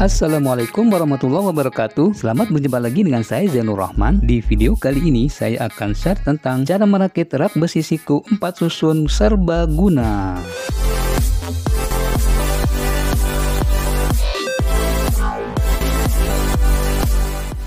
Assalamualaikum warahmatullahi wabarakatuh. Selamat berjumpa lagi dengan saya Zainur Rahman. Di video kali ini saya akan share tentang cara merakit rak besi siku 4 susun serbaguna.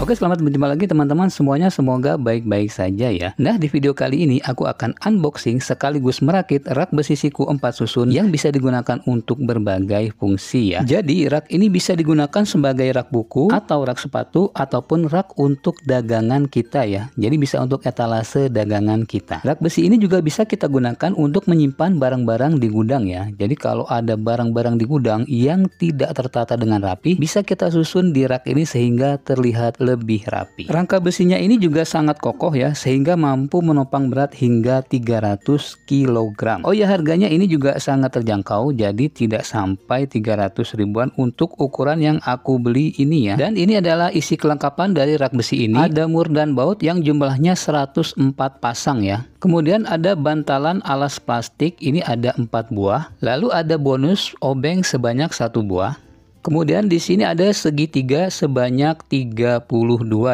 Oke, selamat berjumpa lagi teman-teman semuanya, semoga baik-baik saja ya. Nah, di video kali ini aku akan unboxing sekaligus merakit rak besi siku 4 susun yang bisa digunakan untuk berbagai fungsi ya. Jadi, rak ini bisa digunakan sebagai rak buku atau rak sepatu ataupun rak untuk dagangan kita ya. Jadi bisa untuk etalase dagangan kita. Rak besi ini juga bisa kita gunakan untuk menyimpan barang-barang di gudang ya. Jadi kalau ada barang-barang di gudang yang tidak tertata dengan rapi, bisa kita susun di rak ini sehingga terlihat lebih rapi. Rangka besinya ini juga sangat kokoh ya, sehingga mampu menopang berat hingga 300 kg. Oh ya, harganya ini juga sangat terjangkau, jadi tidak sampai 300 ribuan untuk ukuran yang aku beli ini ya. Dan ini adalah isi kelengkapan dari rak besi ini. Ada mur dan baut yang jumlahnya 104 pasang ya. Kemudian ada bantalan alas plastik, ini ada 4 buah. Lalu ada bonus obeng sebanyak 1 buah. Kemudian di sini ada segitiga sebanyak 32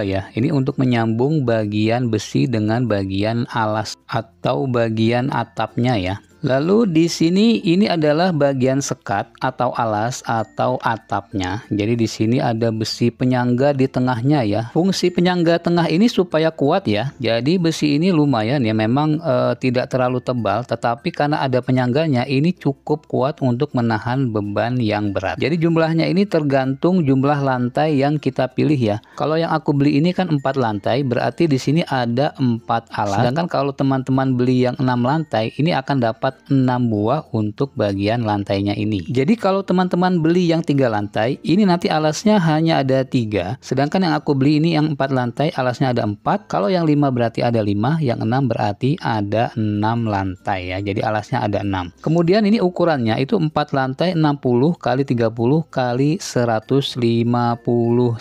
ya. Ini untuk menyambung bagian besi dengan bagian alas atau bagian atapnya ya. Lalu di sini ini adalah bagian sekat atau alas atau atapnya. Jadi di sini ada besi penyangga di tengahnya ya. Fungsi penyangga tengah ini supaya kuat ya. Jadi besi ini lumayan ya, memang tidak terlalu tebal, tetapi karena ada penyangganya ini cukup kuat untuk menahan beban yang berat. Jadi jumlahnya ini tergantung jumlah lantai yang kita pilih ya. Kalau yang aku beli ini kan 4 lantai, berarti di sini ada 4 alas. Sedangkan kalau teman-teman beli yang 6 lantai, ini akan dapat 6 buah untuk bagian lantainya ini. Jadi kalau teman-teman beli yang 3 lantai, ini nanti alasnya hanya ada 3. Sedangkan yang aku beli ini yang 4 lantai, alasnya ada 4. Kalau yang 5 berarti ada 5, yang 6 berarti ada 6 lantai ya. Jadi alasnya ada 6. Kemudian ini ukurannya itu 4 lantai 60 kali 30 kali 150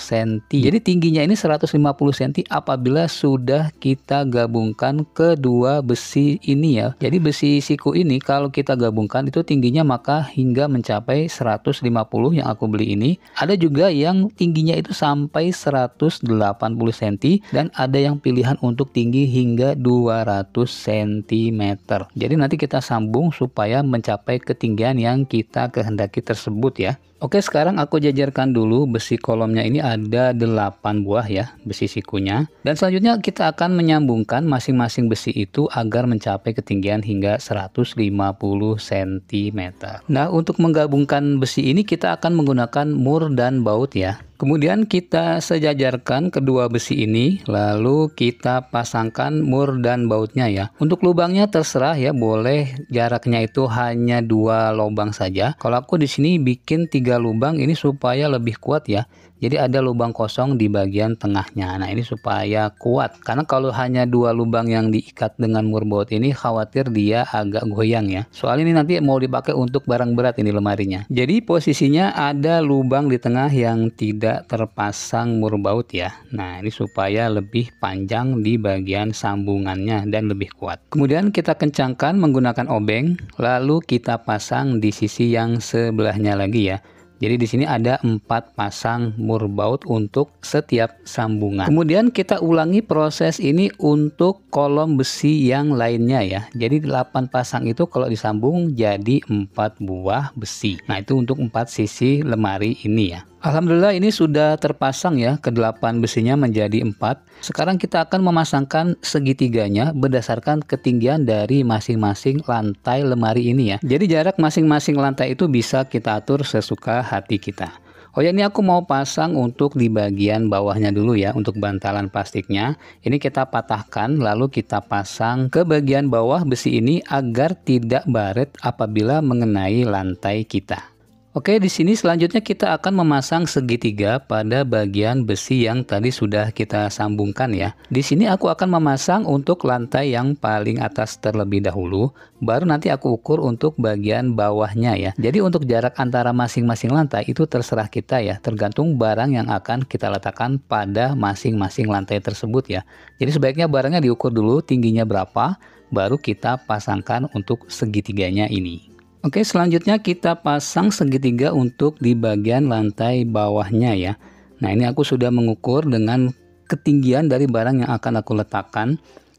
cm. Jadi tingginya ini 150 cm apabila sudah kita gabungkan kedua besi ini ya. Jadi besi siku ini kalau kita gabungkan itu tingginya maka hingga mencapai 150 yang aku beli ini. Ada juga yang tingginya itu sampai 180 cm dan ada yang pilihan untuk tinggi hingga 200 cm. Jadi nanti kita sambung supaya mencapai ketinggian yang kita kehendaki tersebut ya. Oke, sekarang aku jajarkan dulu besi kolomnya. Ini ada 8 buah ya besi sikunya. Dan selanjutnya kita akan menyambungkan masing-masing besi itu agar mencapai ketinggian hingga 150 cm. Nah, untuk menggabungkan besi ini kita akan menggunakan mur dan baut ya. Kemudian kita sejajarkan kedua besi ini, lalu kita pasangkan mur dan bautnya ya. Untuk lubangnya terserah ya, boleh jaraknya itu hanya 2 lubang saja. Kalau aku di sini bikin 3 lubang ini supaya lebih kuat ya. Jadi ada lubang kosong di bagian tengahnya. Nah, ini supaya kuat. Karena kalau hanya 2 lubang yang diikat dengan mur baut ini, khawatir dia agak goyang ya. Soalnya ini nanti mau dipakai untuk barang berat ini lemarinya. Jadi posisinya ada lubang di tengah yang tidak terpasang mur baut ya. Nah, ini supaya lebih panjang di bagian sambungannya dan lebih kuat. Kemudian kita kencangkan menggunakan obeng, lalu kita pasang di sisi yang sebelahnya lagi ya. Jadi di sini ada 4 pasang mur baut untuk setiap sambungan. Kemudian kita ulangi proses ini untuk kolom besi yang lainnya ya. Jadi 8 pasang itu kalau disambung jadi 4 buah besi. Nah, itu untuk 4 sisi lemari ini ya. Alhamdulillah ini sudah terpasang ya, ke-8 besinya menjadi 4. Sekarang kita akan memasangkan segitiganya berdasarkan ketinggian dari masing-masing lantai lemari ini ya. Jadi jarak masing-masing lantai itu bisa kita atur sesuka hati kita. Oh ya, ini aku mau pasang untuk di bagian bawahnya dulu ya, untuk bantalan plastiknya. Ini kita patahkan lalu kita pasang ke bagian bawah besi ini agar tidak baret apabila mengenai lantai kita. Oke, di sini selanjutnya kita akan memasang segitiga pada bagian besi yang tadi sudah kita sambungkan ya. Di sini aku akan memasang untuk lantai yang paling atas terlebih dahulu, baru nanti aku ukur untuk bagian bawahnya ya. Jadi untuk jarak antara masing-masing lantai itu terserah kita ya, tergantung barang yang akan kita letakkan pada masing-masing lantai tersebut ya. Jadi sebaiknya barangnya diukur dulu tingginya berapa, baru kita pasangkan untuk segitiganya ini. Oke, selanjutnya kita pasang segitiga untuk di bagian lantai bawahnya ya. Nah, ini aku sudah mengukur dengan ketinggian dari barang yang akan aku letakkan.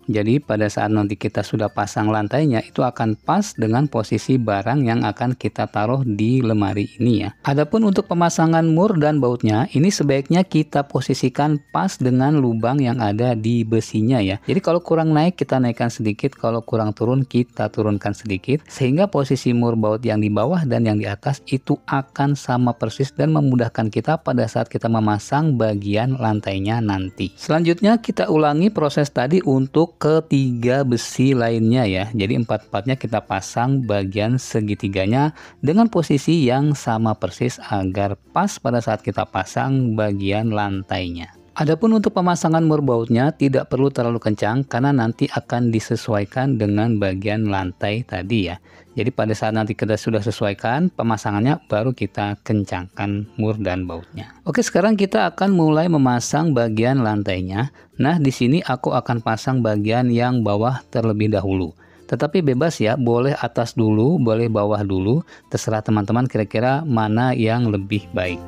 Jadi pada saat nanti kita sudah pasang lantainya, itu akan pas dengan posisi barang yang akan kita taruh di lemari ini ya. Adapun untuk pemasangan mur dan bautnya, ini sebaiknya kita posisikan pas dengan lubang yang ada di besinya ya. Jadi kalau kurang naik, kita naikkan sedikit, kalau kurang turun, kita turunkan sedikit, sehingga posisi mur baut yang di bawah dan yang di atas itu akan sama persis dan memudahkan kita pada saat kita memasang bagian lantainya nanti. Selanjutnya kita ulangi proses tadi untuk ketiga besi lainnya ya. Jadi empat-empatnya kita pasang bagian segitiganya dengan posisi yang sama persis agar pas pada saat kita pasang bagian lantainya. Adapun untuk pemasangan mur bautnya tidak perlu terlalu kencang karena nanti akan disesuaikan dengan bagian lantai tadi ya. Jadi pada saat nanti kita sudah sesuaikan pemasangannya, baru kita kencangkan mur dan bautnya. Oke, sekarang kita akan mulai memasang bagian lantainya. Nah, di sini aku akan pasang bagian yang bawah terlebih dahulu. Tetapi bebas ya, boleh atas dulu, boleh bawah dulu, terserah teman-teman kira-kira mana yang lebih baik.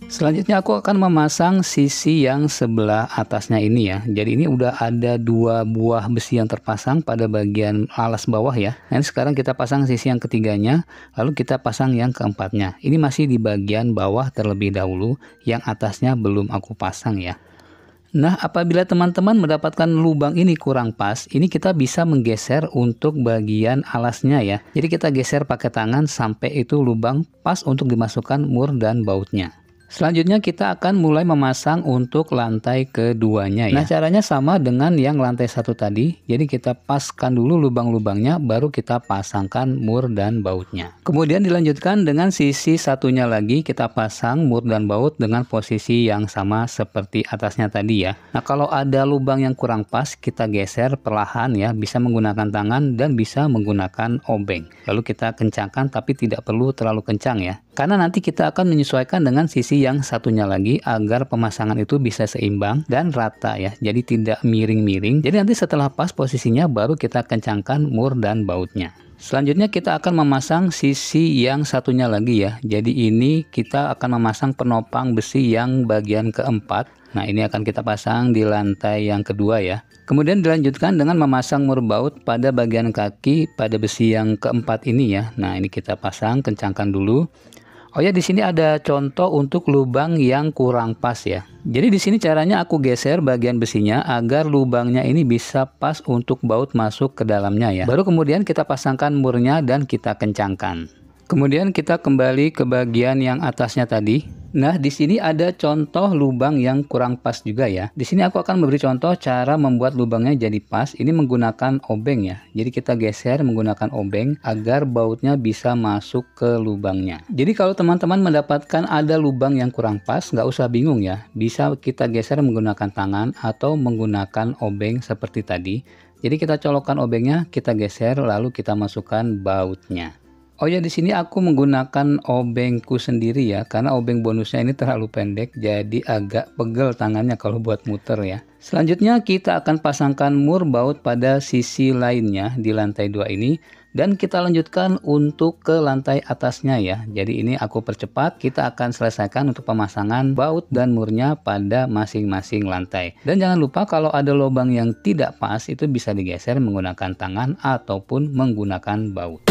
Selanjutnya aku akan memasang sisi yang sebelah atasnya ini ya. Jadi ini udah ada dua buah besi yang terpasang pada bagian alas bawah ya. Nah, sekarang kita pasang sisi yang ketiganya, lalu kita pasang yang keempatnya. Ini masih di bagian bawah terlebih dahulu, yang atasnya belum aku pasang ya. Nah, apabila teman-teman mendapatkan lubang ini kurang pas, ini kita bisa menggeser untuk bagian alasnya ya. Jadi kita geser pakai tangan sampai itu lubang pas untuk dimasukkan mur dan bautnya. Selanjutnya kita akan mulai memasang untuk lantai keduanya ya. Nah, caranya sama dengan yang lantai satu tadi. Jadi kita paskan dulu lubang-lubangnya, baru kita pasangkan mur dan bautnya. Kemudian dilanjutkan dengan sisi satunya lagi, kita pasang mur dan baut dengan posisi yang sama seperti atasnya tadi ya. Nah, kalau ada lubang yang kurang pas, kita geser perlahan ya, bisa menggunakan tangan dan bisa menggunakan obeng. Lalu kita kencangkan, tapi tidak perlu terlalu kencang ya. Karena nanti kita akan menyesuaikan dengan sisi yang satunya lagi agar pemasangan itu bisa seimbang dan rata ya. Jadi tidak miring-miring. Jadi nanti setelah pas posisinya baru kita kencangkan mur dan bautnya. Selanjutnya kita akan memasang sisi yang satunya lagi ya. Jadi ini kita akan memasang penopang besi yang bagian keempat. Nah, ini akan kita pasang di lantai yang kedua ya. Kemudian dilanjutkan dengan memasang mur baut pada bagian kaki pada besi yang keempat ini ya. Nah, ini kita pasang, kencangkan dulu. Oh ya, di sini ada contoh untuk lubang yang kurang pas ya. Jadi di sini caranya aku geser bagian besinya agar lubangnya ini bisa pas untuk baut masuk ke dalamnya ya. Baru kemudian kita pasangkan murnya dan kita kencangkan. Kemudian kita kembali ke bagian yang atasnya tadi. Nah, di sini ada contoh lubang yang kurang pas juga ya. Di sini aku akan memberi contoh cara membuat lubangnya jadi pas. Ini menggunakan obeng ya. Jadi kita geser menggunakan obeng agar bautnya bisa masuk ke lubangnya. Jadi kalau teman-teman mendapatkan ada lubang yang kurang pas, nggak usah bingung ya. Bisa kita geser menggunakan tangan atau menggunakan obeng seperti tadi. Jadi kita colokkan obengnya, kita geser, lalu kita masukkan bautnya. Oh ya, di sini aku menggunakan obengku sendiri ya, karena obeng bonusnya ini terlalu pendek, jadi agak pegel tangannya kalau buat muter ya. Selanjutnya kita akan pasangkan mur baut pada sisi lainnya di lantai 2 ini, dan kita lanjutkan untuk ke lantai atasnya ya. Jadi ini aku percepat, kita akan selesaikan untuk pemasangan baut dan murnya pada masing-masing lantai. Dan jangan lupa kalau ada lubang yang tidak pas, itu bisa digeser menggunakan tangan ataupun menggunakan baut.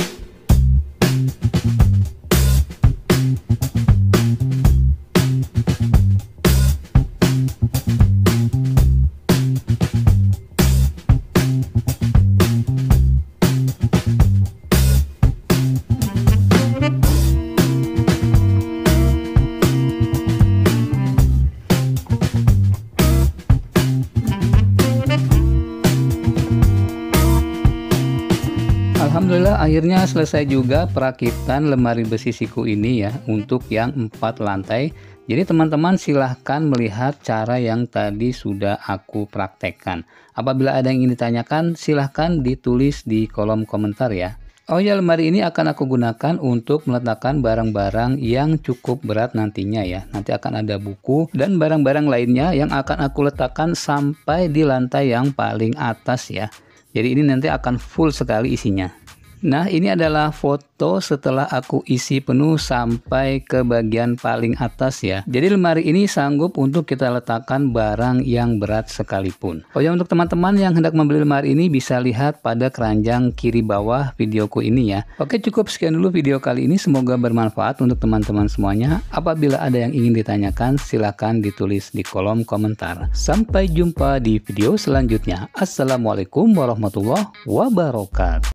Alhamdulillah akhirnya selesai juga perakitan lemari besi siku ini ya untuk yang 4 lantai. Jadi teman-teman silahkan melihat cara yang tadi sudah aku praktekkan. Apabila ada yang ingin ditanyakan silahkan ditulis di kolom komentar ya. Oh ya, lemari ini akan aku gunakan untuk meletakkan barang-barang yang cukup berat nantinya ya. Nanti akan ada buku dan barang-barang lainnya yang akan aku letakkan sampai di lantai yang paling atas ya. Jadi ini nanti akan full sekali isinya. Nah, ini adalah foto setelah aku isi penuh sampai ke bagian paling atas ya. Jadi lemari ini sanggup untuk kita letakkan barang yang berat sekalipun. Oh ya, untuk teman-teman yang hendak membeli lemari ini bisa lihat pada keranjang kiri bawah videoku ini ya. Oke, cukup sekian dulu video kali ini. Semoga bermanfaat untuk teman-teman semuanya. Apabila ada yang ingin ditanyakan, silahkan ditulis di kolom komentar. Sampai jumpa di video selanjutnya. Assalamualaikum warahmatullahi wabarakatuh.